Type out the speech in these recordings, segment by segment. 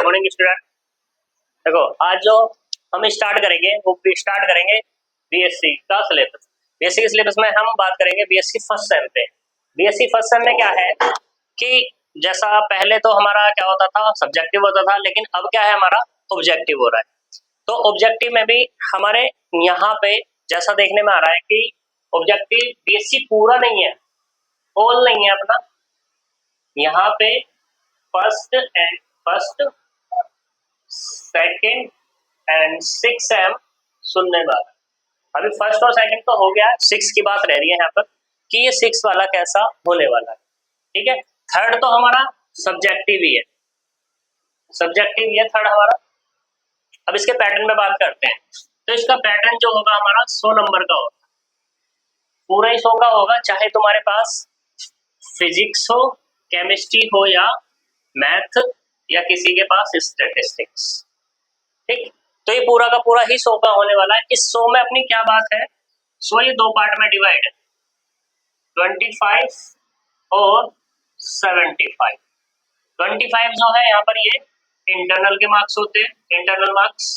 Morning student. देखो आज जो हम स्टार्ट करेंगे वो स्टार्ट करेंगे बीएससी का सिलेबस। बीएससी के सिलेबस में हम बात करेंगे बीएससी फर्स्ट सेम पे। बीएससी फर्स्ट सेम में क्या है कि जैसा पहले तो हमारा क्या होता था, सब्जेक्टिव होता था, लेकिन अब क्या है हमारा ऑब्जेक्टिव हो रहा है। तो ऑब्जेक्टिव में भी हमारे यहाँ पे जैसा देखने में आ रहा है कि ऑब्जेक्टिव बीएससी पूरा नहीं है, होल नहीं है अपना। यहाँ पे फर्स्ट सेकंड एंड 6 सुनने वाला। अभी फर्स्ट और सेकंड तो हो गया, 6 की बात रह रही है यहाँ पर कि ये 6 वाला कैसा होने वाला है। ठीक है, थर्ड तो हमारा सब्जेक्टिव ही है, सब्जेक्टिव ये थर्ड हमारा। अब इसके पैटर्न में बात करते हैं। तो इसका पैटर्न जो होगा हमारा 100 नंबर का होगा, पूरा ही 100 का होगा, चाहे तुम्हारे पास फिजिक्स हो, केमिस्ट्री हो या मैथ या किसी के पास स्टैटिस्टिक्स। ठीक, तो ये पूरा का पूरा ही 100 का होने वाला है। इस 100 में अपनी क्या बात है, 100 ये दो पार्ट में डिवाइड है, 25 और 75। 25 जो है यहाँ पर ये इंटरनल के मार्क्स होते हैं, इंटरनल मार्क्स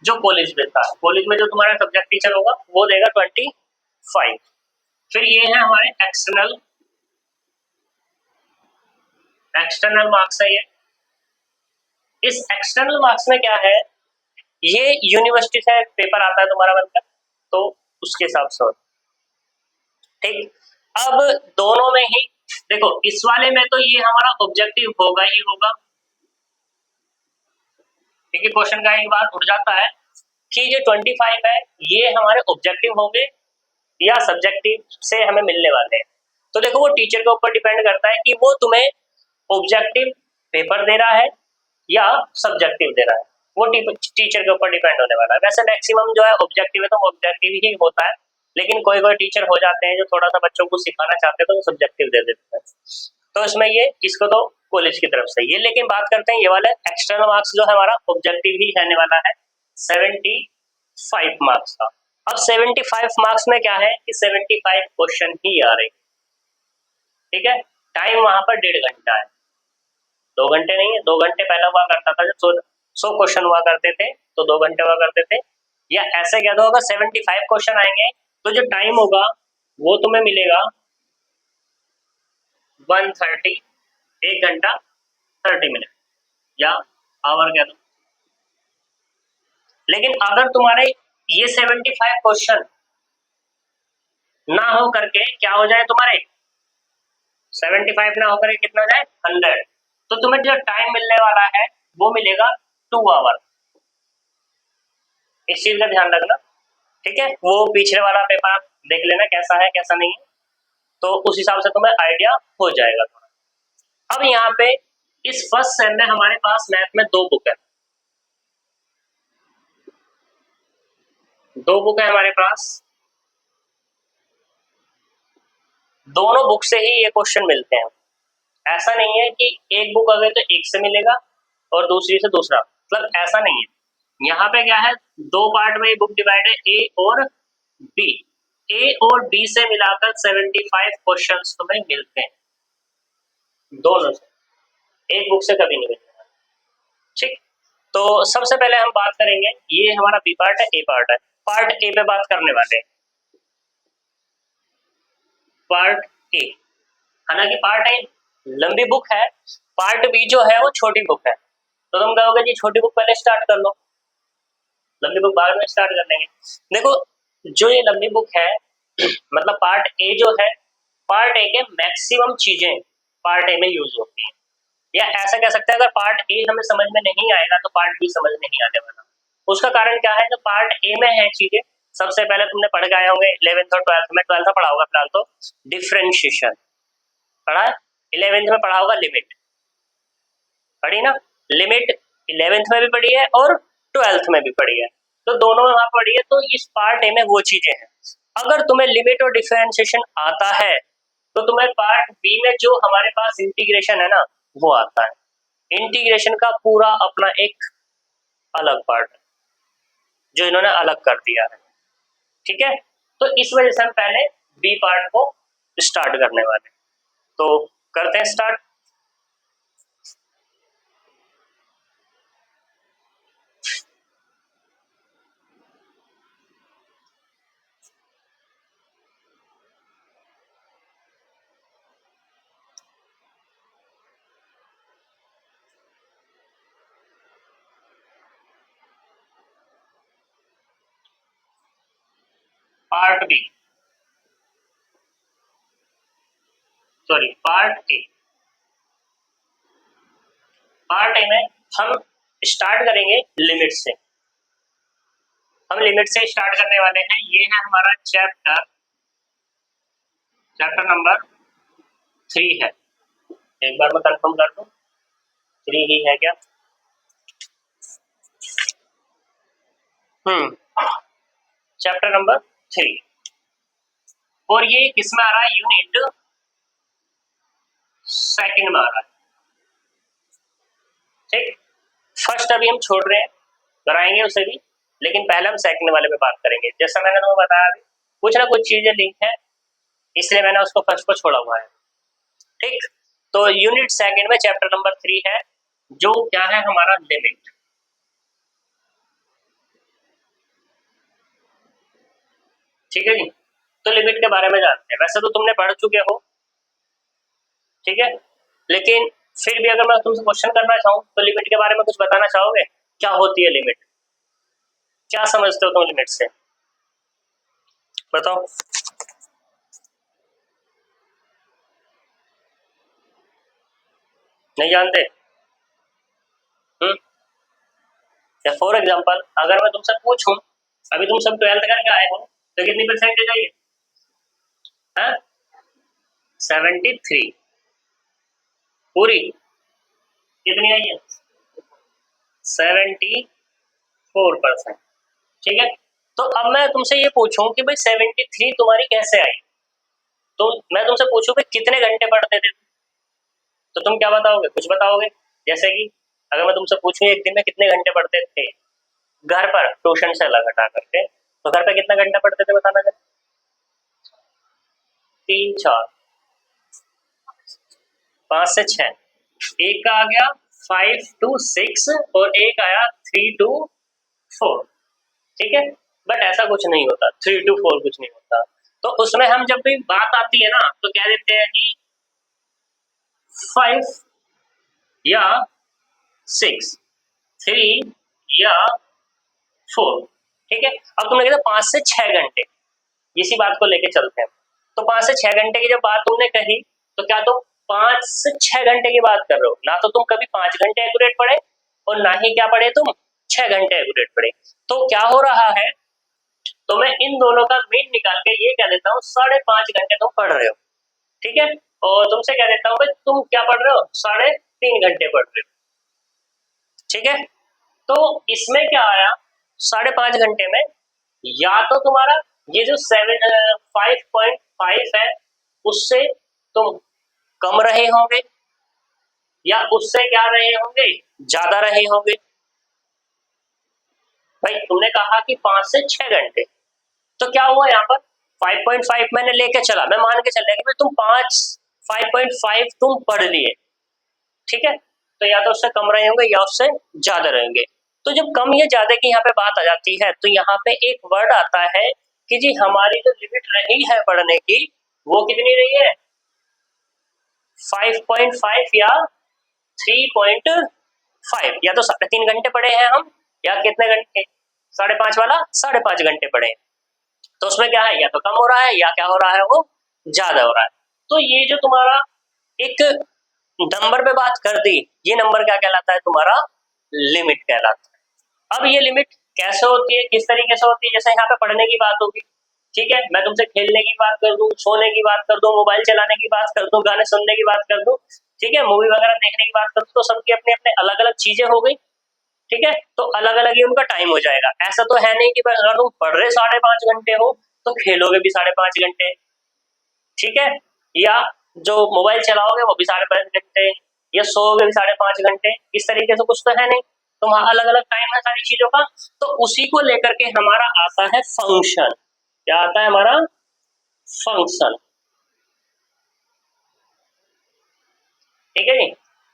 जो कॉलेज देता है। कॉलेज में जो तुम्हारा सब्जेक्ट टीचर होगा वो देगा 25। फिर ये है हमारे एक्सटर्नल मार्क्स है ये। इस एक्सटर्नल मार्क्स में क्या है, ये यूनिवर्सिटी से पेपर आता है तुम्हारा बनकर, तो उसके हिसाब से होता। ठीक, अब दोनों में ही देखो, इस वाले में तो ये हमारा ऑब्जेक्टिव होगा ही होगा। ठीक है, क्वेश्चन का एक बार उठ जाता है कि जो 25 है ये हमारे ऑब्जेक्टिव होंगे या सब्जेक्टिव से हमें मिलने वाले हैं। तो देखो वो टीचर के ऊपर डिपेंड करता है कि वो तुम्हें ऑब्जेक्टिव पेपर दे रहा है या सब्जेक्टिव दे रहा है, वो टीचर के ऊपर डिपेंड होने वाला है। वैसे मैक्सिमम जो है ऑब्जेक्टिव है तो ऑब्जेक्टिव ही होता है, लेकिन कोई कोई टीचर हो जाते हैं जो थोड़ा सा बच्चों को सिखाना चाहते हैं तो सब्जेक्टिव दे देते हैं। तो इसमें ये इसको तो कॉलेज की तरफ से ये, लेकिन बात करते हैं ये वाला एक्सटर्नल मार्क्स जो है हमारा ऑब्जेक्टिव ही रहने वाला है 75 मार्क्स का। अब 75 मार्क्स में क्या है कि 75 क्वेश्चन ही आ रहे। ठीक है, टाइम वहां पर 1.5 घंटा है, 2 घंटे नहीं है। 2 घंटे पहले हुआ करता था जब 100 क्वेश्चन हुआ करते थे तो 2 घंटे हुआ करते थे। या ऐसे कह दो अगर 75 क्वेश्चन आएंगे तो जो टाइम होगा वो तुम्हें मिलेगा 130, 1 घंटा 30 मिनट या आवर कह दो। लेकिन अगर तुम्हारे ये 75 क्वेश्चन ना हो करके क्या हो जाए, तुम्हारे 75 ना होकर कितना जाए 100, तो तुम्हें जो टाइम मिलने वाला है वो मिलेगा 2 आवर। इस चीज का ध्यान रखना। ठीक है, वो पिछले वाला पेपर आप देख लेना कैसा है कैसा नहीं है, तो उस हिसाब से तुम्हें आइडिया हो जाएगा थोड़ा। अब यहाँ पे इस फर्स्ट सेम में हमारे पास मैथ में 2 बुक है, 2 बुक है हमारे पास। दोनों बुक से ही ये क्वेश्चन मिलते हैं। ऐसा नहीं है कि एक बुक अगर तो एक से मिलेगा और दूसरी से दूसरा, मतलब ऐसा नहीं है। यहाँ पे क्या है, 2 पार्ट में बुक डिवाइड है, ए और बी। ए और बी से मिलाकर 75 क्वेश्चंस तुम्हें मिलते हैं, दोनों से, एक बुक से कभी नहीं मिलता। ठीक, तो सबसे पहले हम बात करेंगे, ये हमारा बी पार्ट है, ए पार्ट है। पार्ट ए पे बात करने वाले हैं, पार्ट ए। हालांकि पार्ट ए लंबी बुक है, पार्ट बी जो है वो छोटी बुक है। तो तुम कहोगे जी छोटी बुक पहले स्टार्ट कर लो, लंबी बुक बाद में स्टार्ट कर देंगे। देखो जो ये लंबी बुक है मतलब पार्ट ए जो है, पार्ट ए के मैक्सिमम चीजें पार्ट ए में यूज होती हैं। या ऐसा कह सकते हैं अगर पार्ट ए हमें समझ में नहीं आएगा तो पार्ट बी समझ नहीं आने वाला। उसका कारण क्या है, जो पार्ट ए में है चीजें, सबसे पहले तुमने पढ़ के आए होंगे 11th और 12th में, 12th में पढ़ा होगा फिलहाल तो डिफरेंशिएशन पढ़ा है, 11th में पढ़ा होगा लिमिट पढ़ी ना, लिमिट 11th में भी पढ़ी है और 12th में भी पढ़ी है, तो दोनों में वहां पढ़ी है। तो इस पार्ट ए में वो चीजें हैं। अगर तुम्हें लिमिट और डिफरेंशिएशन आता है तो तुम्हें पार्ट बी में जो हमारे पास इंटीग्रेशन है ना वो आता है। इंटीग्रेशन का पूरा अपना एक अलग पार्ट है जो इन्होंने अलग कर दिया है। ठीक है, तो इस वजह से हम पहले बी पार्ट को स्टार्ट करने वाले, तो करते हैं start. Part B, sorry part A. Part A में हम स्टार्ट करेंगे लिमिट से। हम लिमिट से स्टार्ट करने वाले हैं। ये है हमारा चैप्टर नंबर 3 है। एक बार मैं कंफर्म कर दूं, 3 ही है क्या? Chapter number 3। और ये किसमें आ रहा है? यूनिट सेकंड में आ रहा है। ठीक, फर्स्ट अभी हम छोड़ रहे हैं, कराएंगे उसे भी, लेकिन पहले हम सेकंड वाले पे बात करेंगे। जैसा मैंने तुम्हें बताया अभी, कुछ ना कुछ चीजें लिंक है, इसलिए मैंने उसको फर्स्ट को छोड़ा हुआ है। ठीक, तो यूनिट सेकंड में चैप्टर नंबर 3 है, जो क्या है हमारा लिमिट। ठीक है जी, तो लिमिट के बारे में जानते हैं। वैसे तो तुमने पढ़ चुके हो, ठीक है, लेकिन फिर भी अगर मैं तुमसे क्वेश्चन करना चाहूँ तो लिमिट के बारे में कुछ बताना चाहोगे? क्या होती है लिमिट? क्या समझते हो तुम लिमिट से? बताओ। नहीं जानते? या फॉर एग्जाम्पल अगर मैं तुमसे पूछूं, अभी तुम सब 12th करके आए हो, तो कितनी परसेंटेज आई है? 73। पूरी कितनी आई है? 74%। ठीक है, तो अब मैं तुमसे ये पूछूं कि भाई 73 तुम्हारी कैसे आई, तो मैं तुमसे पूछूं कि कितने घंटे पढ़ते थे, तो तुम क्या बताओगे? कुछ बताओगे? जैसे कि अगर मैं तुमसे पूछूं एक दिन में कितने घंटे पढ़ते थे घर पर, ट्यूशन से अलग हटा करके, तो घर पे कितना घंटा पढ़ते थे बताना जरा। 3 4 5 से 6, एक का आ गया 5 to 6 और एक आया 3 to 4। ठीक है, बट ऐसा कुछ नहीं होता, 3 to 4 कुछ नहीं होता। तो उसमें हम जब भी बात आती है ना, तो कह देते हैं कि 5 या 6, 3 या 4। ठीक है, अब तुमने कहते 5 से 6 घंटे, इसी बात को लेके चलते हैं। तो 5 से 6 घंटे की जब बात तुमने कही, तो क्या तुम 5 से 6 घंटे की बात कर रहे हो? ना तो तुम कभी 5 घंटे एक्यूरेट पढ़े और ना ही क्या पढ़े तुम 6 घंटे एक्यूरेट पढ़े। तो क्या हो रहा है, तो मैं इन दोनों का मीन निकाल के ये कह देता हूँ 5.5 घंटे तुम पढ़ रहे हो। ठीक है, और तुमसे कह देता हूँ भाई तुम क्या पढ़ रहे हो? 3.5 घंटे पढ़ रहे हो। ठीक है, तो इसमें क्या आया, 5.5 घंटे में या तो तुम्हारा ये जो 5.5 है उससे तुम कम रहे होंगे, या उससे क्या रहे होंगे, ज्यादा रहे होंगे। भाई तुमने कहा कि 5 से 6 घंटे, तो क्या हुआ यहाँ पर 5.5 मैंने लेके चला, मैं मान के चल रहा कि तुम 5.5 तुम पढ़ लिए। ठीक है, तो या तो उससे कम रहे होंगे या उससे ज्यादा रहेंगे। तो जब कम या ज्यादा की यहाँ पे बात आ जाती है, तो यहाँ पे एक वर्ड आता है कि जी हमारी जो लिमिट रही है पढ़ने की, वो कितनी रही है? 5.5 या 3.5। या तो 3.5 घंटे पढ़े हैं हम, या कितने घंटे? 5.5 वाला 5.5 घंटे पढ़े। तो उसमें क्या है, या तो कम हो रहा है या क्या हो रहा है, वो ज्यादा हो रहा है। तो ये जो तुम्हारा एक नंबर पे बात कर दी, ये नंबर क्या कहलाता है? तुम्हारा लिमिट कहलाता है। अब ये लिमिट कैसे होती है, किस तरीके से होती है? जैसे यहाँ पे पढ़ने की बात होगी, ठीक है, मैं तुमसे खेलने की बात कर दूं, सोने की बात कर दूं, मोबाइल चलाने की बात कर दूं, गाने सुनने की बात कर दूं, ठीक है, मूवी वगैरह देखने की बात कर दूं, तो सबकी अपने अपने अलग अलग चीजें हो गई। ठीक है, तो अलग अलग ही उनका टाइम हो जाएगा। ऐसा तो है नहीं कि अगर तुम पढ़ रहे 5.5 घंटे हो तो खेलोगे भी 5.5 घंटे। ठीक है, या जो मोबाइल चलाओगे वो भी 5.5 घंटे, या सोओगे भी 5.5 घंटे। इस तरीके से कुछ तो है नहीं, तो वहां अलग अलग टाइम है सारी चीजों का। तो उसी को लेकर के हमारा आता है फंक्शन। क्या आता है हमारा? फंक्शन। ठीक है जी,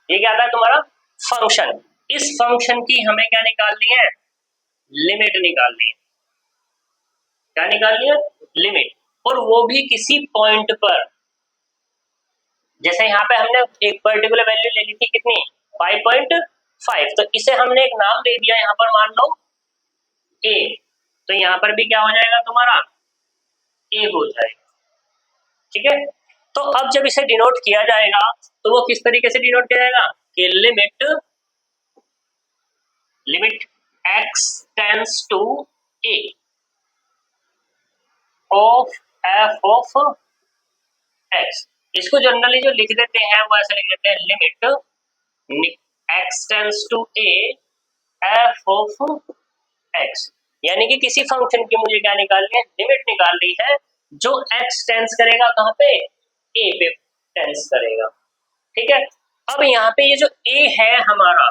ये क्या आता है तुम्हारा? फंक्शन। इस फंक्शन की हमें क्या निकालनी है? लिमिट निकालनी है। क्या निकालनी है? लिमिट। और वो भी किसी पॉइंट पर। जैसे यहाँ पे हमने एक पर्टिकुलर वैल्यू ले ली थी, कितनी? 5.5। तो इसे हमने एक नाम दे दिया यहाँ पर, मान लो ए। तो यहाँ पर भी क्या हो जाएगा तुम्हारा? हो जाएगा। ठीक है, तो अब जब इसे डिनोट किया जाएगा तो वो किस तरीके से डिनोट किया जाएगा कि limit x tends to a of f of x। इसको जनरली जो लिख देते हैं वो ऐसे लिख देते हैं limit x tends to a f of x। यानी कि किसी फंक्शन की मुझे क्या निकालनी है, लिमिट निकालनी है जो x टेंस करेगा कहाँ पे, a पे टेंस करेगा। ठीक है, अब यहाँ पे ये जो a है हमारा,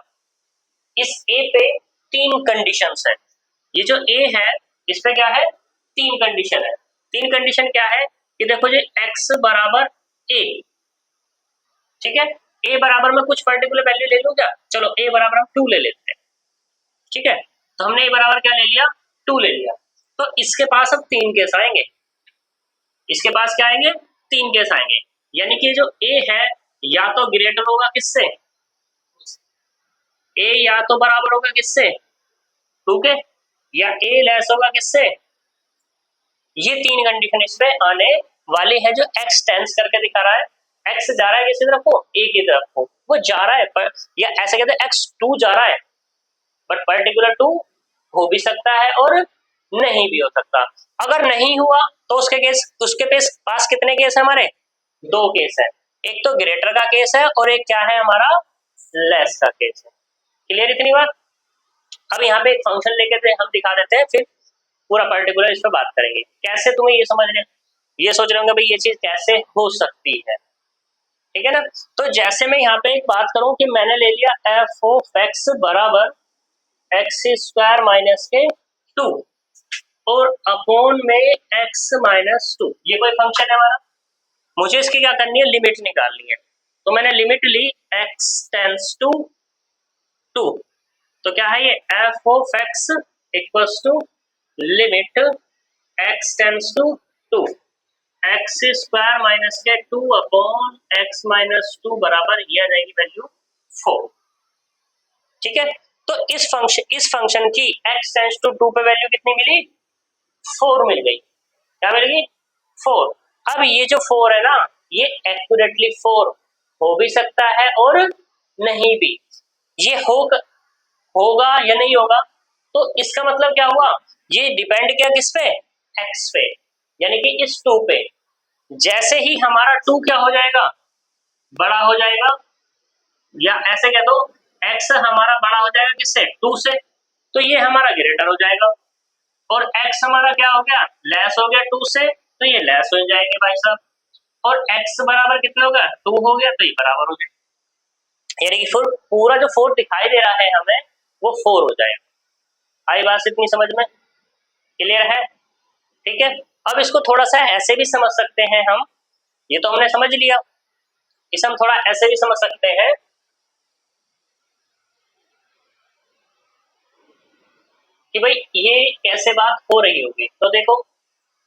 इस a पे तीन कंडीशंस है। ये जो a है इस पे क्या है, तीन कंडीशन है। तीन कंडीशन क्या है कि देखो जी x बराबर a, ठीक है, a बराबर में कुछ पर्टिकुलर वैल्यू ले लूं क्या, चलो a बराबर हम 2 ले लेते हैं। ठीक है, तो हमने a बराबर क्या ले लिया, 2 ले लिया। तो इसके पास अब तीन केस आएंगे, इसके पास क्या आएंगे, तीन केस आएंगे। यानी कि जो a है या तो ग्रेटर होगा किससे, a या तो बराबर होगा किससे, 2 के, या a लेस होगा किससे। ये तीन कंडीशन इस पे आने वाली है। जो x टेंस करके दिखा रहा है, x जा रहा है किसी तरफ को, a की तरफ को वो जा रहा है, पर या ऐसे कहते हैं x2 जा रहा है, बट पर्टिकुलर 2 हो भी सकता है और नहीं भी हो सकता। अगर नहीं हुआ तो उसके पास कितने केस है हमारे, 2 केस है। एक तो ग्रेटर का केस है और एक क्या है हमारा, लेस का केस है। क्लियर इतनी बात। अब यहाँ पे एक फंक्शन लेके हम दिखा देते हैं, फिर पूरा पर्टिकुलर इस पर बात करेंगे। कैसे तुम्हें ये समझ रहे, ये सोच रहे होंगे भाई ये चीज कैसे हो सकती है। ठीक है ना, तो जैसे मैं यहाँ पे एक बात करूं कि मैंने ले लिया f ऑफ x बराबर एक्स स्क्वायर माइनस के 2 और अपॉन में x माइनस 2, ये कोई फंक्शन है हमारा, मुझे इसकी क्या करनी है, लिमिट निकालनी है। तो मैंने लिमिट ली x टेंस टू 2, तो क्या है ये f of x equals to limit x tends to 2 x square minus के 2 अपॉन एक्स माइनस 2 बराबर ये आ जाएगी वैल्यू 4। ठीक है, तो इस फंक्शन की x टेंस टू 2 पे वैल्यू कितनी मिली, 4 मिल गई। क्या मिल गई, 4। अब ये जो 4 है ना, ये एक्यूरेटली 4 हो भी सकता है और नहीं भी। ये होगा या नहीं होगा, तो इसका मतलब क्या हुआ, ये डिपेंड किया किस पे, x पे, यानी कि इस 2 पे। जैसे ही हमारा 2 क्या हो जाएगा, बड़ा हो जाएगा, या ऐसे कह दो x हमारा बड़ा हो जाएगा किससे, 2 से, तो ये हमारा ग्रेटर हो जाएगा। और x हमारा क्या हो गया, लेस हो गया 2 से, तो ये लेस हो जाएंगे भाई साहब। और x बराबर कितना होगा, 2 हो गया, तो ये बराबर हो जाएगा। यानी कि पूरा जो 4 दिखाई दे रहा है हमें वो 4 हो जाएगा। आई बात इतनी समझ में, क्लियर है। ठीक है, अब इसको थोड़ा सा ऐसे भी समझ सकते हैं हम, ये तो हमने समझ लिया, इसे हम थोड़ा ऐसे भी समझ सकते हैं कि भाई ये कैसे बात हो रही होगी। तो देखो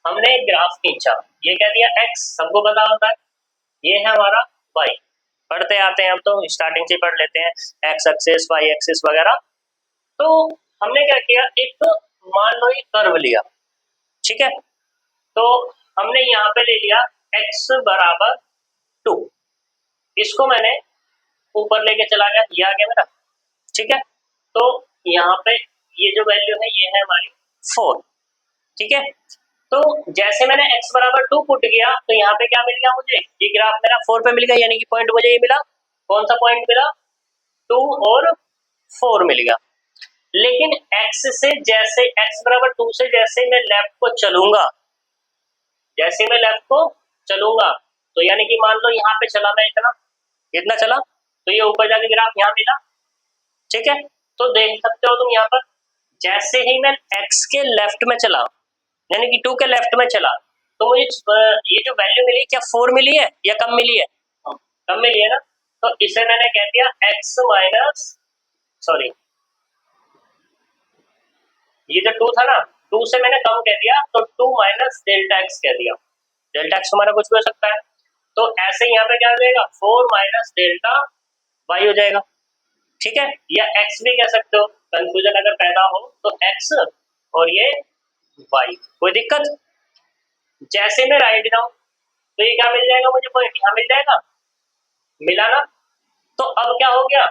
हमने एक ग्राफ खींचा, ये कह दिया x, सबको पता होता है, ये है हमारा y। पढ़ते आते हैं, अब तो स्टार्टिंग से पढ़ लेते हैं x एक्सिस y एक्सिस वगैरह। तो हमने क्या किया, एक मान लो ये कर्व लिया, ठीक है, तो हमने यहाँ पे ले लिया x बराबर 2, इसको मैंने ऊपर लेके चला गया, ये आ गया मेरा। ठीक है, तो यहाँ पे ये जो वैल्यू है ये है हमारी 4। ठीक है, तो जैसे मैंने x बराबर 2 पुट किया तो यहाँ पे क्या मिल गया मुझे, ये ग्राफ मेरा 4 पे मिल गया, यानी कि पॉइंट मुझे ये मिला, कौन सा पॉइंट मिला, 2 और 4 मिल गया। लेकिन x से जैसे x बराबर 2 से जैसे मैं लेफ्ट को चलूंगा, जैसे मैं लेफ्ट को चलूंगा, तो यानी कि मान लो यहाँ पे चला मैं इतना चला, तो ये ऊपर जाके ग्राफ यहाँ मिला। ठीक है, तो देख सकते हो तुम यहाँ पर, जैसे ही मैं x के लेफ्ट में चला, यानी कि 2 के लेफ्ट में चला, तो मुझे ये जो वैल्यू मिली क्या 4 मिली है या कम मिली है, कम मिली है ना। तो इसे मैंने कह दिया x माइनस, सॉरी ये जो 2 था ना, 2 से मैंने कम कह दिया, तो 2 माइनस डेल्टा x कह दिया। डेल्टा x हमारा कुछ भी हो सकता है, तो ऐसे यहाँ पे क्या हो जाएगा, 4 माइनस डेल्टा y हो जाएगा। ठीक है, या x भी कह सकते हो, कंफ्यूजन अगर पैदा हो तो x और ये y, कोई दिक्कत। जैसे मैं राइट जाऊं तो ये क्या मिल जाएगा मुझे, पॉइंट यहाँ मिल जाएगा, मिला ना। तो अब क्या हो गया,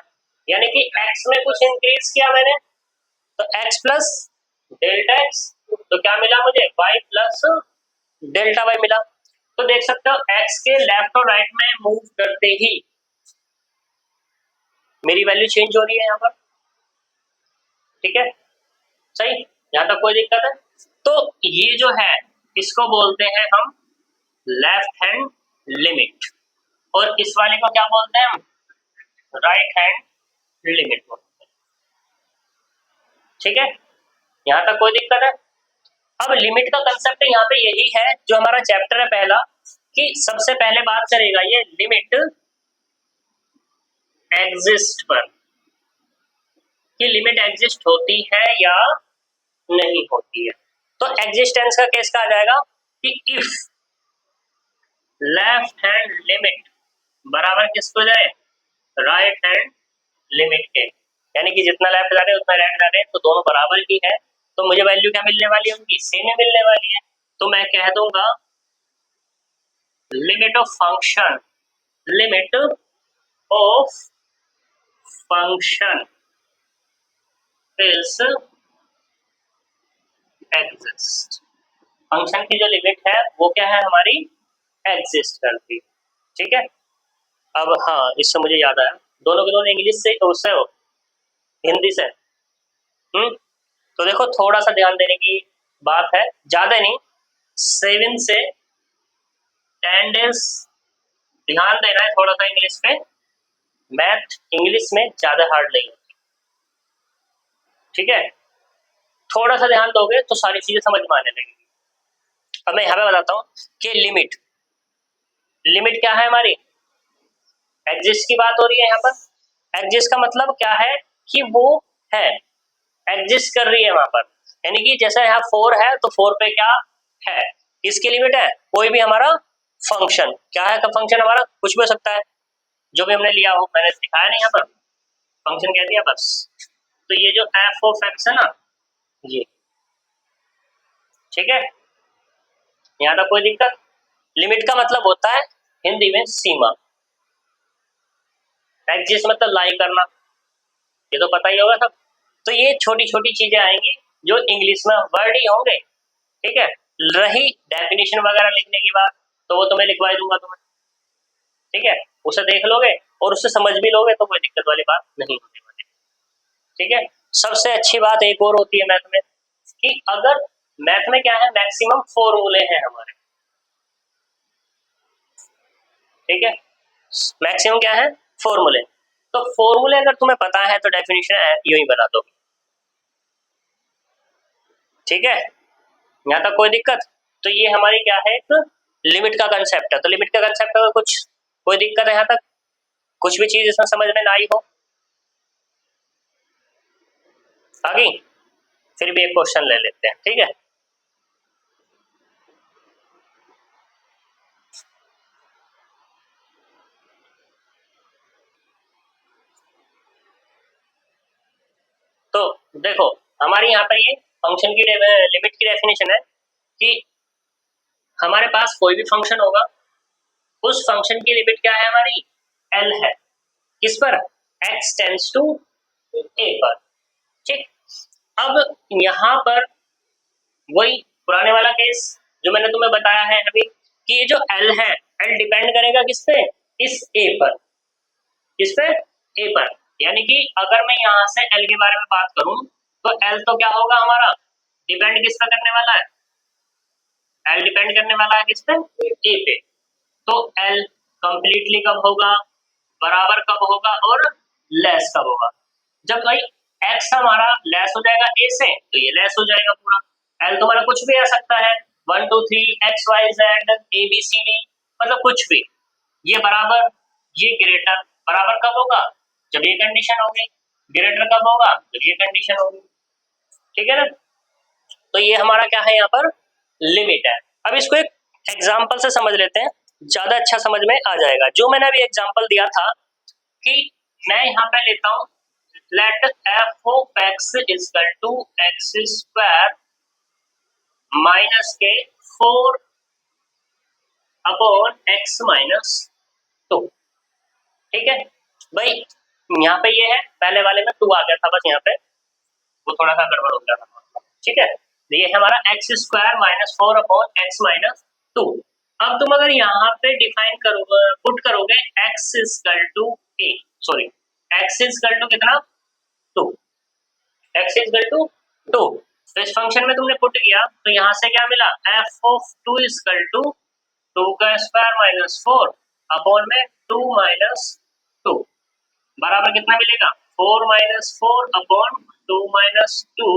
यानी कि x में कुछ इंक्रीज किया मैंने, तो x प्लस डेल्टा x, तो क्या मिला मुझे y प्लस डेल्टा y मिला। तो देख सकते हो x के लेफ्ट और राइट में मूव करते ही मेरी वैल्यू चेंज हो रही है यहाँ पर, ठीक है, सही, यहाँ तक कोई दिक्कत है। तो ये जो है इसको बोलते हैं हम लेफ्ट हैंड लिमिट, और इस वाले को क्या बोलते हैं हम, राइट हैंड लिमिट बोलते हैं, ठीक है, यहाँ तक कोई दिक्कत है। अब लिमिट का कंसेप्ट यहाँ पे यही है जो हमारा चैप्टर है पहला, कि सबसे पहले बात करेगा ये लिमिट एग्जिस्ट पर, कि लिमिट एग्जिस्ट होती है या नहीं होती है। तो एग्जिस्टेंस का केस कहा जाएगा कि इफ लेफ्ट हैंड लिमिट बराबर किसको जाए, राइट हैंड लिमिट के, यानी कि जितना लेफ्ट जा रहे हैं उतना राइट जा रहे हैं, तो दोनों बराबर की है, तो मुझे वैल्यू क्या मिलने वाली है, उनकी सेम ही मिलने वाली है। तो मैं कह दूंगा limit of function, limit of function is exist, function की जो लिमिट है वो क्या है हमारी, एग्जिस्ट करती, ठीक है। अब हाँ, इससे मुझे याद आया, दोनों के दोनों इंग्लिश से उससे हो, हिंदी से। तो देखो थोड़ा सा ध्यान देने की बात है, ज्यादा नहीं, 7 से 10 डेज ध्यान देना है थोड़ा सा इंग्लिश पे, मैथ इंग्लिश में ज्यादा हार्ड नहीं होती, ठीक है, थोड़ा सा ध्यान दोगे तो सारी चीजें समझ में आने लगेगी। अब मैं यहाँ पे बताता हूँ कि लिमिट, लिमिट क्या है हमारी, एग्जिस्ट की बात हो रही है यहाँ पर। एग्जिस्ट का मतलब क्या है कि वो है, एग्जिस्ट कर रही है वहां पर, यानी कि जैसे यहाँ 4 है तो 4 पे क्या है, इसकी लिमिट है, कोई भी हमारा फंक्शन क्या है, का फंक्शन हमारा कुछ भी हो सकता है, जो भी हमने लिया हो, मैंने दिखाया नहीं यहाँ पर, फंक्शन कह दिया बस। तो ये जो एफ ऑफ एक्स है ना, ये ठीक है, यहाँ तक कोई दिक्कत। लिमिट का मतलब होता है हिंदी में सीमा, एग्जिस्ट मतलब लाई करना, ये तो पता ही होगा सब। तो ये छोटी छोटी चीजें आएंगी जो इंग्लिश में वर्ड ही होंगे, ठीक है। रही डेफिनेशन वगैरह लिखने की बात, तो वो तो मैं लिखवा दूंगा तुम्हें, ठीक है, उसे देख लोगे और उससे समझ भी लोगे तो कोई दिक्कत वाली बात नहीं होने वाली, ठीक है। सबसे अच्छी बात एक और होती है मैथ में, कि अगर मैथ में क्या है, मैक्सिमम फॉर्मूले हैं हमारे, ठीक है, मैक्सिमम क्या है, फॉर्मूले। तो फॉर्मूले अगर तुम्हें पता है तो डेफिनेशन यूं ही बना दो, ठीक है, यहाँ तक कोई दिक्कत। तो ये हमारी क्या है, एक लिमिट का कंसेप्ट है। तो लिमिट का कंसेप्ट अगर कुछ कोई दिक्कत है यहाँ तक, कुछ भी चीज इसमें समझ में ना आई हो, आगे फिर भी एक क्वेश्चन ले लेते हैं, ठीक है। तो देखो हमारी यहाँ पर ये फंक्शन की लिमिट की डेफिनेशन है कि हमारे पास कोई भी फंक्शन होगा, उस फंक्शन की लिमिट क्या है हमारी, एल है, किस पर, x टेंड्स टू a पर, ठीक। अब यहाँ पर वही पुराने वाला केस जो मैंने तुम्हें बताया है अभी, कि ये जो एल है, एल डिपेंड करेगा किस पे, इस ए पर, किस पे, ए पर, यानी कि अगर मैं यहाँ से एल के बारे में बात करूं तो एल तो क्या होगा हमारा, डिपेंड किस पे करने वाला है, एल डिपेंड करने वाला है किस पे, ए पे। तो एल कंप्लीटली कब होगा, बराबर कब होगा और लेस कब होगा, जब भाई एक्स हमारा लेस हो जाएगा ए से तो ये लेस हो जाएगा पूरा। एल तो हमारा कुछ भी आ सकता है, 1 2 3 X Y Z A B C D, मतलब कुछ भी, ये बराबर, ये ग्रेटर, बराबर कब होगा, जब ये कंडीशन होगी, ग्रेटर कब होगा, जब ये कंडीशन होगी, ठीक है ना। तो ये हमारा क्या है यहाँ पर, लिमिट है। अब इसको एक एग्जाम्पल से समझ लेते हैं, ज्यादा अच्छा समझ में आ जाएगा। जो मैंने अभी एग्जाम्पल दिया था कि मैं यहाँ पे लेता हूँ, let f of x equal to x square minus के 4 x माइनस 2। ठीक है भाई, यहाँ पे ये है, पहले वाले में 2 आ गया था, बस यहाँ पे वो थोड़ा सा गड़बड़ हो गया था। ठीक है, ये है हमारा x square minus 4 upon x minus 2। अब तुम अगर यहाँ पे डिफाइन करोगे, पुट करोगे x equal to a, sorry x equal to कितना 2, x इक्वल टू 2, तो इस फंक्शन में तुमने पुट किया तो यहाँ से क्या मिला, f ऑफ 2 इक्वल टू 2 का स्क्वायर माइनस 4 अपॉन में 2 माइनस 2 बराबर कितना मिलेगा, 4 माइनस 4 अपॉन 2 माइनस 2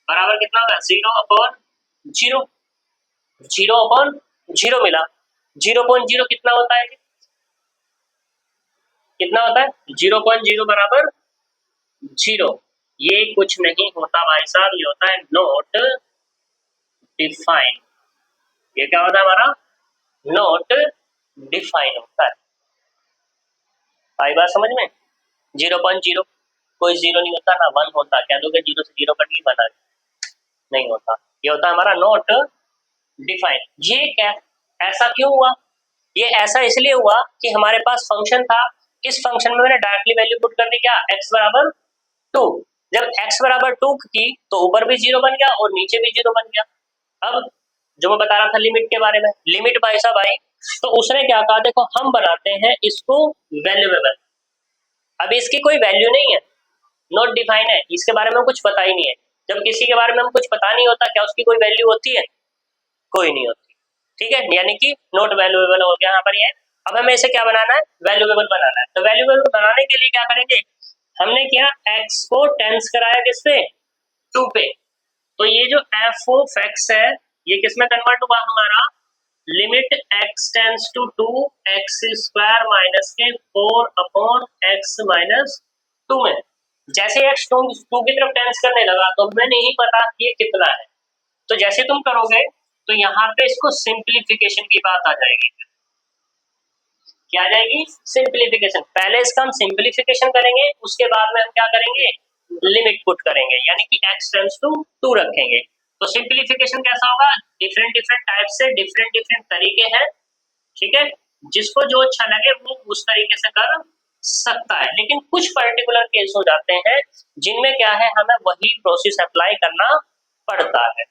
बराबर कितना होगा, 0 अपॉन 0, 0 अपॉन 0 मिला। 0.0 कितना होता है, कितना होता है 0.0 बराबर 0। ये कुछ नहीं होता भाई साहब, ये होता है नॉट डिफाइन। ये क्या होता है हमारा, नॉट डिफाइन होता है। आई बात समझ में, 0.0 कोई 0 नहीं होता ना 1 होता, क्या दोगे 0 से 0 कट बना नहीं होता, ये होता है हमारा नॉट डिफाइन। ये क्या, ऐसा क्यों हुआ, ये ऐसा इसलिए हुआ कि हमारे पास फंक्शन था, इस फंक्शन में मैंने डायरेक्टली वैल्यू पुट कर दी क्या, x बराबर 2। जब x बराबर 2 की तो ऊपर भी 0 बन गया और नीचे भी 0 बन गया। अब जो मैं बता रहा था लिमिट के बारे में, लिमिट भाई साहब आई तो उसने क्या कहा, देखो हम बनाते हैं इसको वैल्यूएबल। अभी इसकी कोई वैल्यू नहीं है, नॉट डिफाइन है, इसके बारे में कुछ पता ही नहीं है। जब किसी के बारे में कुछ पता नहीं होता, क्या उसकी कोई वैल्यू होती है, कोई नहीं होती। ठीक है, यानी कि नॉट वैल्यूएबल हो गया यहाँ पर ये। अब हमें इसे क्या बनाना है, वैल्यूएबल बनाना है। तो वैल्यूएबल बनाने के लिए क्या करेंगे, हमने क्या x को टेंस कराया किस पे, 2 पे। तो ये जो f ऑफ x है ये किस में कन्वर्ट हुआ हमारा, limit x tends to 2 x square minus के 4 अपॉन x माइनस 2 में। जैसे x 2 की तरफ टेंस करने लगा तो हमें नहीं पता कि ये कितना है, तो जैसे तुम करोगे तो यहाँ पे इसको सिंप्लीफिकेशन की बात आ जाएगी। क्या आ जाएगी, सिंप्लीफिकेशन। पहले इसका हम सिंप्लीफिकेशन करेंगे, उसके बाद में हम क्या करेंगे, लिमिट पुट करेंगे, यानी कि x टेंड्स टू 2 रखेंगे। तो सिंप्लीफिकेशन कैसा होगा, डिफरेंट डिफरेंट टाइप से डिफरेंट डिफरेंट तरीके हैं। ठीक है, जिसको जो अच्छा लगे वो उस तरीके से कर सकता है, लेकिन कुछ पर्टिकुलर केस हो जाते हैं जिनमें क्या है, हमें वही प्रोसेस अप्लाई करना पड़ता है।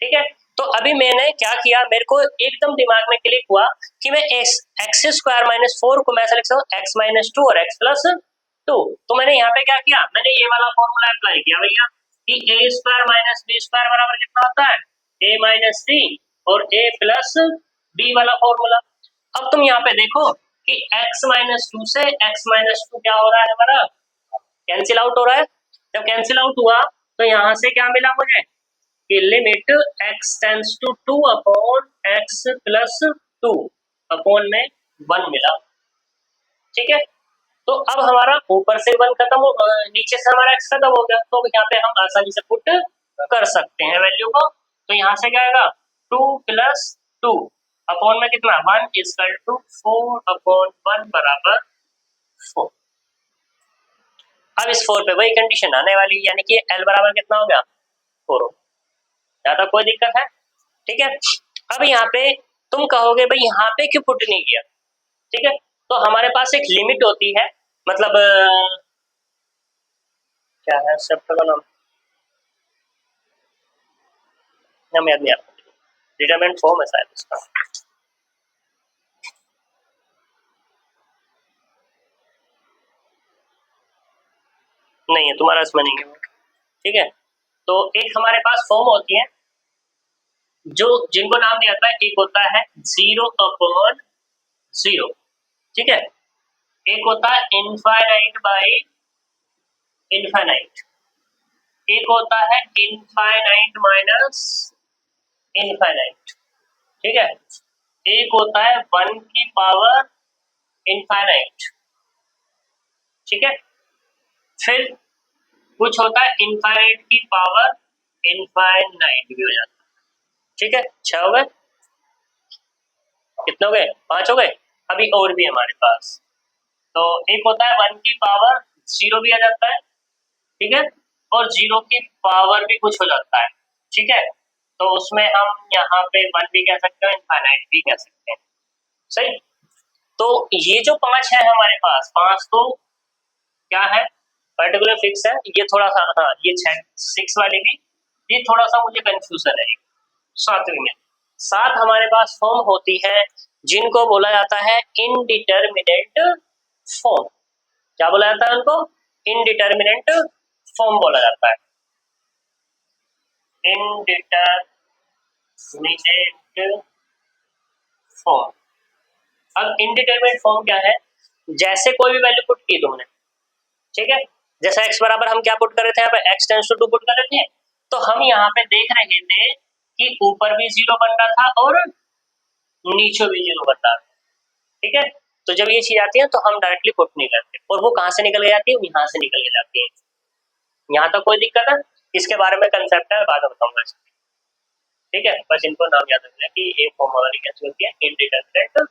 ठीक है, तो अभी मैंने क्या किया, मेरे को एकदम दिमाग में क्लिक हुआ कि मैं एक्स स्क्वायर माइनस 4 को मैं ऐसा लिख सकता हूँ एक्स माइनस 2 और एक्स प्लस 2। तो मैंने यहाँ पे क्या किया, मैंने ये वाला फॉर्मूला अप्लाई किया भैया कि ए स्क्वायर माइनस बी स्क्वायर बराबर कितना होता है, ए माइनस सी और ए प्लस बी वाला फॉर्मूला। अब तुम यहाँ पे देखो कि x माइनस 2 से x माइनस 2 क्या हो रहा है हमारा, कैंसिल आउट हो रहा है। जब कैंसिल आउट हुआ तो यहाँ से क्या मिला मुझे कि limit x tends to 2 upon x plus 2 upon में 1 मिला। ठीक है, तो अब हमारा ऊपर से 1 खत्म हो, नीचे से हमारा x खत्म हो गया, तो यहाँ पे हम आसानी से पुट कर सकते हैं वैल्यू को। तो यहाँ से क्या आएगा, 2 प्लस 2 अपॉन में कितना 1 इक्वल टू 4 अपॉन 1 बराबर 4। अब इस 4 पे वही कंडीशन आने वाली, यानी कि L बराबर कितना हो गया 4। ज्यादा कोई दिक्कत है, ठीक है। अब यहाँ पे तुम कहोगे भाई यहाँ पे क्यों पुट नहीं किया, ठीक है, तो हमारे पास एक लिमिट होती है, मतलब क्या है चैप्टर का नाम, याद नहीं आता, डिटरमिनेंट फॉर्म है शायद इसका, नहीं है तुम्हारा इसमें नहीं है, ठीक है। तो एक हमारे पास फॉर्म होती है जो जिनको नाम दिया जाता है, एक होता है 0 अपॉन 0, ठीक है, एक होता है इनफाइनाइट बाय इनफाइनाइट, एक होता है इनफाइनाइट माइनस इनफाइनाइट, ठीक है, एक होता है 1 की पावर इनफाइनाइट, ठीक है, फिर कुछ होता है इनफाइनाइट की पावर इनफाइनाइट भी हो जाता है, ठीक है। 6 हो गए, कितने हो गए, 5 हो गए। अभी और भी हमारे पास, तो एक होता है 1 की पावर 0 भी आ जाता है, ठीक है, और 0 की पावर भी कुछ हो जाता है, ठीक है, तो उसमें हम यहाँ पे 1 भी कह सकते हैं, इनफाइनाइट भी कह सकते हैं, सही। तो ये जो 5 है हमारे पास, 5 तो क्या है, पर्टिकुलर फिक्स है। ये थोड़ा सा, हाँ ये 6 वाली भी, ये थोड़ा सा मुझे कंफ्यूजन है। 7वीं में 7 हमारे पास फॉर्म होती है जिनको बोला जाता है इनडिटर्मिनेट फॉर्म। क्या बोला जाता है उनको? इनडिटर्मिनेट फॉर्म बोला जाता है। Indeterminate form. अब इनडिटर्मिनेट फॉर्म क्या है? जैसे कोई भी वैल्यू पुट की तुमने, ठीक है, जैसा x बराबर हम क्या पुट कर रहे थे, यहाँ पे x टेंस टू 2 पुट कर रहे थे, तो हम यहाँ पे देख रहे थे कि ऊपर भी 0 बन रहा था और नीचे भी 0 बन रहा था, ठीक है। तो जब ये चीज आती है तो हम डायरेक्टली पुट नहीं करते, और वो कहाँ से निकल के जाती है? यहाँ से निकल के जाती है। यहाँ तक कोई दिक्कत है? इसके बारे में कंसेप्ट है, बाद में बताऊंगा, ठीक है। बस इनको नाम याद रखना कि एक फॉर्म वाली कैसे होती है, इनडिटरमिनेट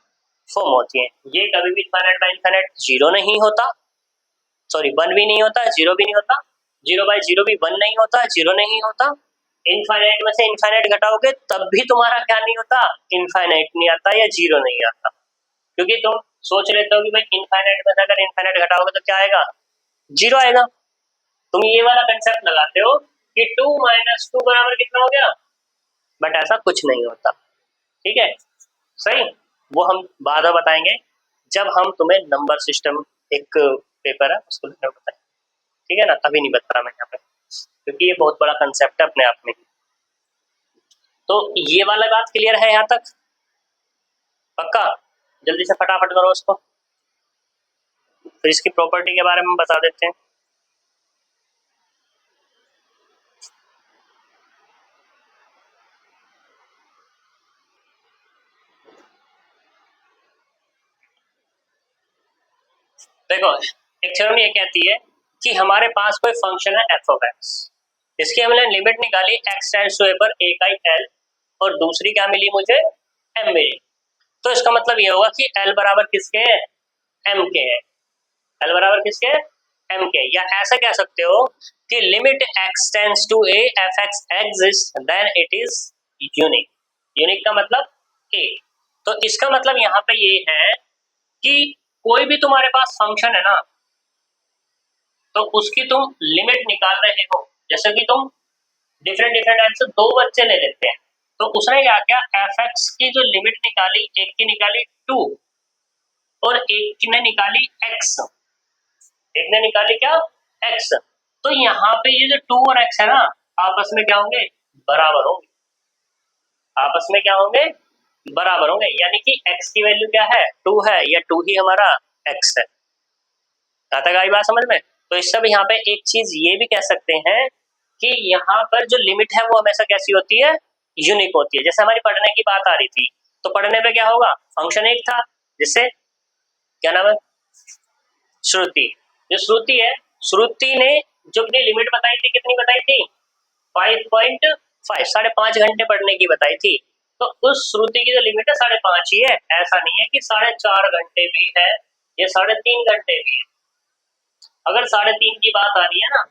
फॉर्म होती है। ये कभी भी इनफाइनाइट बाय इनफाइनाइट 0 नहीं होता, सॉरी 1 भी नहीं होता, 0 भी नहीं होता, 0 बाय 0 भी 1 नहीं होता, 0 नहीं होता। इनफाइनाइट में से इनफाइनाइट घटाओगे तब भी तुम्हारा क्या नहीं होता? इनफाइनाइट नहीं आता या 0 नहीं आता, क्योंकि तुम सोच लेते हो कि भाई इनफाइनाइट में से अगर इनफाइनाइट घटाओगे तो क्या आएगा? 0 आएगा। तुम ये वाला कंसेप्ट लगाते हो कि 2 - 2 बराबर कितना हो गया, बट ऐसा कुछ नहीं होता, ठीक है, सही। वो हम बाद में बताएंगे जब हम तुम्हें नंबर सिस्टम एक पेपर है उसको बताएंगे, ठीक है ना, अभी नहीं बता रहा मैं यहाँ पे, क्योंकि ये बहुत बड़ा कंसेप्ट है अपने आप में। तो ये वाला बात क्लियर है यहाँ तक? पक्का? जल्दी से फटाफट करो उसको, फिर इसकी प्रॉपर्टी के बारे में बता देते हैं। देखो, एक थ्योरम ये कहती है कि हमारे पास कोई फंक्शन है एफ ऑफ एक्स, इसकी हमने लिमिट निकाली एक्स टेंड्स टू ए पर ए का एल, और दूसरी क्या मिली मुझे? एम मिली। तो इसका मतलब ये होगा कि एल बराबर किसके है? एम के है। एल बराबर किसके है? एम के। या ऐसा कह सकते हो कि limit x tends to a f x exist then it is unique. Unique का मतलब ए। तो इसका मतलब यहाँ पे ये है कि कोई भी तुम्हारे पास फंक्शन है ना, तो उसकी तुम लिमिट निकाल रहे हो, जैसे कि तुम डिफरेंट डिफरेंट टाइप से 2 बच्चे ले लेते हैं, तो उसने क्या किया, एफ एक्स की जो लिमिट निकाली, एक की निकाली 2 और एक ने निकाली x, एक ने निकाली क्या? x। तो यहाँ पे ये जो 2 और x है ना, आपस में क्या होंगे? बराबर होंगे। आपस में क्या होंगे? बराबर होंगे, यानी कि x की वैल्यू क्या है? 2 है, या 2 ही हमारा x है। आता है बात समझ में? तो इस सब यहाँ पे एक चीज ये भी कह सकते हैं कि यहाँ पर जो लिमिट है वो हमेशा कैसी होती है? यूनिक होती है। जैसे हमारी पढ़ने की बात आ रही थी, तो पढ़ने पे क्या होगा? फंक्शन एक था, जिससे क्या नाम है? श्रुति। जो श्रुति है, श्रुति ने जो अपनी लिमिट बताई थी, कितनी बताई थी? 5.5, 5.5 घंटे पढ़ने की बताई थी। तो उस श्रुति की जो लिमिट है 5.5 ही है, ऐसा नहीं है कि 4.5 घंटे भी है या 3.5 घंटे भी है। अगर 3.5 की बात आ रही है ना,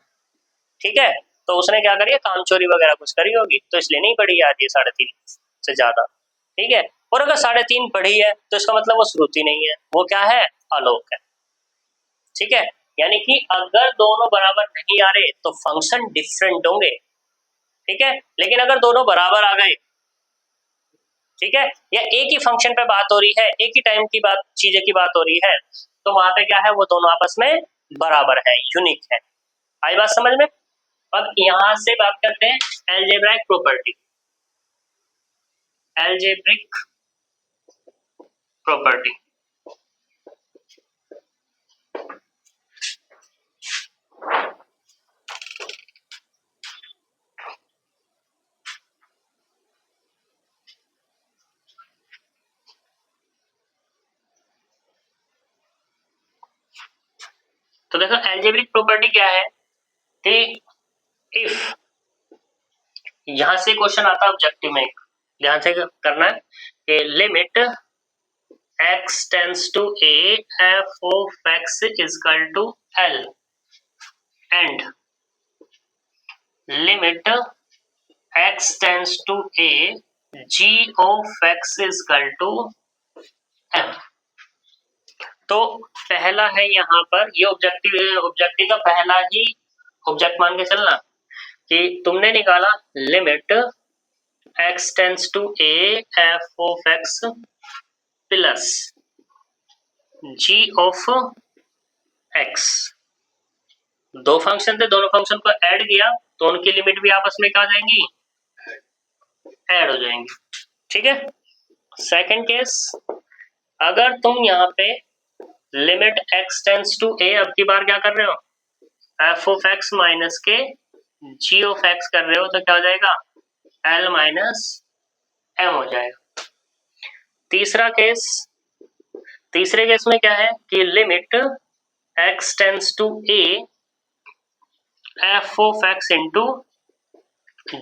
ठीक है, तो उसने क्या करी है? काम चोरी वगैरह कुछ करी होगी, तो इसलिए नहीं पढ़ी आज ये 3.5 से ज्यादा, ठीक है। और अगर 3.5 पढ़ी है तो इसका मतलब वो श्रुति नहीं है, वो क्या है? आलोक है, ठीक है। यानी कि अगर दोनों बराबर नहीं आ रहे तो फंक्शन डिफरेंट होंगे, ठीक है। लेकिन अगर दोनों बराबर आ गए, ठीक है, या एक ही फंक्शन पे बात हो रही है, एक ही टाइम की बात, चीजें की बात हो रही है, तो वहां पे क्या है? वो दोनों आपस में बराबर है, यूनिक है। आई बात समझ में? अब यहां से बात करते हैं एलजेब्राइक प्रॉपर्टी। एलजेब्रिक प्रॉपर्टी, तो देखो एलजेब्रिक प्रॉपर्टी क्या है कि इफ, यहां से क्वेश्चन आता है ऑब्जेक्टिव में, ध्यान से करना है कि limit x tends to a f of x is equal to l and limit x tends to a g of x is equal to m. तो पहला है यहाँ पर, ये ऑब्जेक्टिव का पहला ही ऑब्जेक्ट मान के चलना कि तुमने निकाला limit x tends to a f of x plus g of x। दो फंक्शन थे, दोनों फंक्शन को ऐड किया तो उनकी लिमिट भी आपस में क्या आ जाएंगी, ऐड हो जाएंगी। ठीक है। सेकंड केस, अगर तुम यहाँ पे limit x tends to a अब की बार क्या कर रहे हो, f ऑफ x माइनस के g ऑफ x कर रहे हो तो क्या हो जाएगा, l माइनस m हो जाएगा। तीसरे केस में क्या है कि limit x tends to a f of x into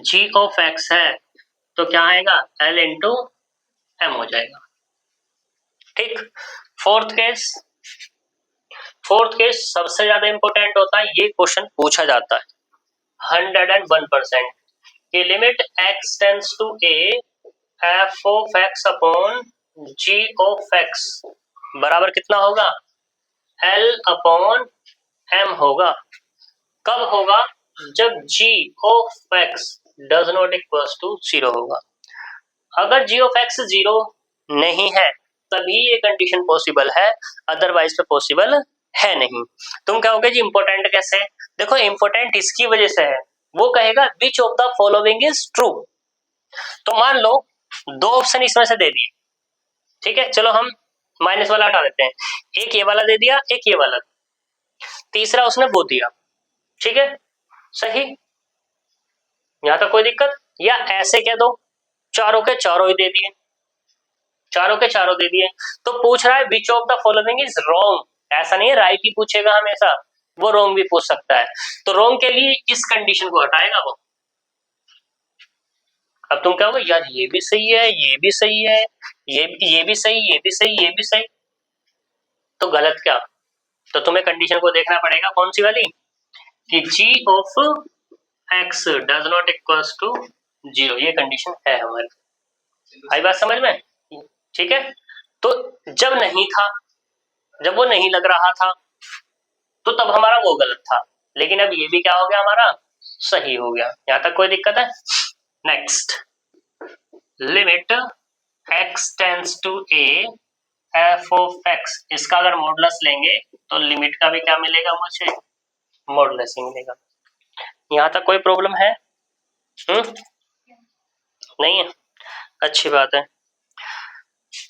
g of x है तो क्या आएगा, l इंटू m हो जाएगा। ठीक। फोर्थ केस सबसे ज्यादा इंपॉर्टेंट होता है, ये क्वेश्चन पूछा जाता है 101% कि limit x tends to a f of x upon g of x बराबर कितना होगा, l अपॉन m होगा। कब होगा, जब g of x does not equal to 0 होगा। अगर g ऑफ x 0 नहीं है तभी ये कंडीशन पॉसिबल है, अदरवाइज पे पॉसिबल है नहीं। तुम कहोगे जी इंपॉर्टेंट कैसे, देखो इंपॉर्टेंट इसकी वजह से है, वो कहेगा which of the following is true. तो मान लो दो ऑप्शन इसमें से दे दिए, ठीक है, चलो हम माइनस वाला हटा देते हैं, एक ये वाला दे दिया, एक ये वाला, तीसरा उसने वो दिया, ठीक है, सही, यहां तक कोई दिक्कत। या ऐसे कह दो चारों के चारों ही दे दिए, चारों के चारों दे दिए, तो पूछ रहा है which of the following is wrong. ऐसा नहीं है राइट ही पूछेगा हमेशा, वो रॉन्ग भी पूछ सकता है। तो रॉन्ग के लिए इस कंडीशन को हटाएगा वो। अब तुम कहोगे यार ये भी सही है, ये भी सही है, ये भी सही, ये भी सही, ये भी सही, तो गलत क्या, तो तुम्हें कंडीशन को देखना पड़ेगा कौन सी वाली, कि g of x does not equals to 0, ये कंडीशन है हमारी। आई बात समझ में, ठीक है। तो जब नहीं था, जब वो नहीं लग रहा था तो तब हमारा वो गलत था, लेकिन अब ये भी क्या हो गया, हमारा सही हो गया। यहां तक कोई दिक्कत है। Next, limit x tends to a f of x, इसका अगर मॉडुलस लेंगे तो लिमिट का भी क्या मिलेगा, मुझे मॉडुलस ही मिलेगा। यहां तक कोई प्रॉब्लम है? नहीं है, अच्छी बात है।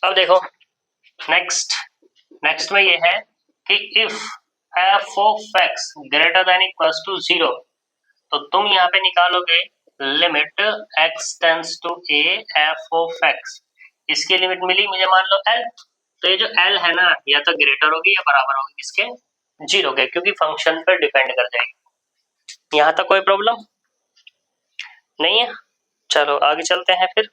अब देखो नेक्स्ट में ये है कि if f of x greater than equals to 0, तो तुम यहाँ पे निकालोगे limit x tends to a f of x, इसकी लिमिट मिली मुझे मान लो l, तो ये जो l है ना या तो ग्रेटर होगी या बराबर होगी इसके 0 के, क्योंकि फंक्शन पर डिपेंड कर जाएगी। यहाँ तक कोई प्रॉब्लम नहीं है। चलो आगे चलते हैं फिर।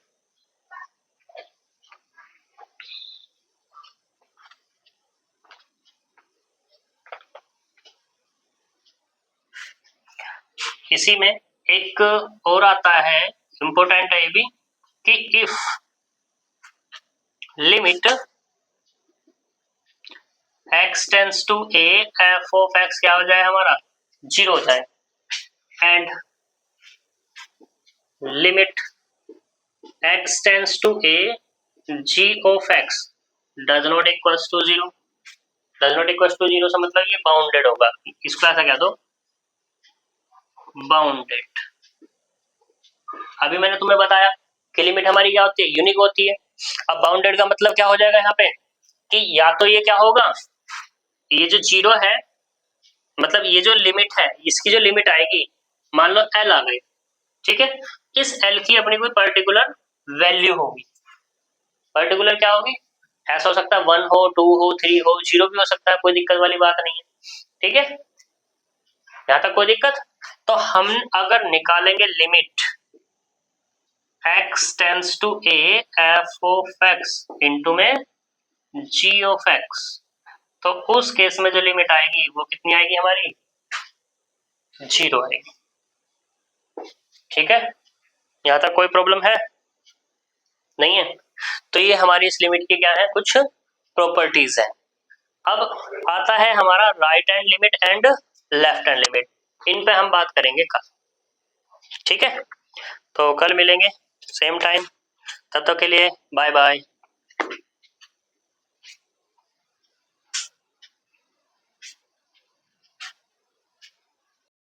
इसी में एक और आता है, इंपॉर्टेंट है ये भी, कि if limit x tends to a f of x क्या हो जाए हमारा, 0 हो जाए, and limit x tends to a g of x does not equals to 0, does not equals to 0 से मतलब ये बाउंडेड होगा, इसको ऐसा कह दो बाउंडेड। अभी मैंने तुम्हें बताया कि लिमिट हमारी क्या होती है, यूनिक होती है। अब बाउंडेड का मतलब क्या हो जाएगा यहाँ पे, कि या तो ये क्या होगा, ये जो 0 है, मतलब ये जो लिमिट है, इसकी जो लिमिट आएगी, मान लो l आ गई, ठीक है, इस l की अपनी कोई पर्टिकुलर वैल्यू होगी। पर्टिकुलर क्या होगी, ऐसा हो सकता है 1 हो, 2 हो, 3 हो, 0 भी हो सकता है, कोई दिक्कत वाली बात नहीं है, ठीक है, यहां तक कोई दिक्कत। तो हम अगर निकालेंगे limit x tends to a f of x into में g ऑफ x, तो उस केस में जो लिमिट आएगी वो कितनी आएगी हमारी, 0 आएगी। ठीक है, यहां तक कोई प्रॉब्लम है नहीं है। तो ये हमारी इस लिमिट की क्या है, कुछ प्रॉपर्टीज है। अब आता है हमारा right hand limit and left hand limit, इन पे हम बात करेंगे कल, ठीक है। तो कल मिलेंगे सेम टाइम, तब तक के लिए बाय बाय।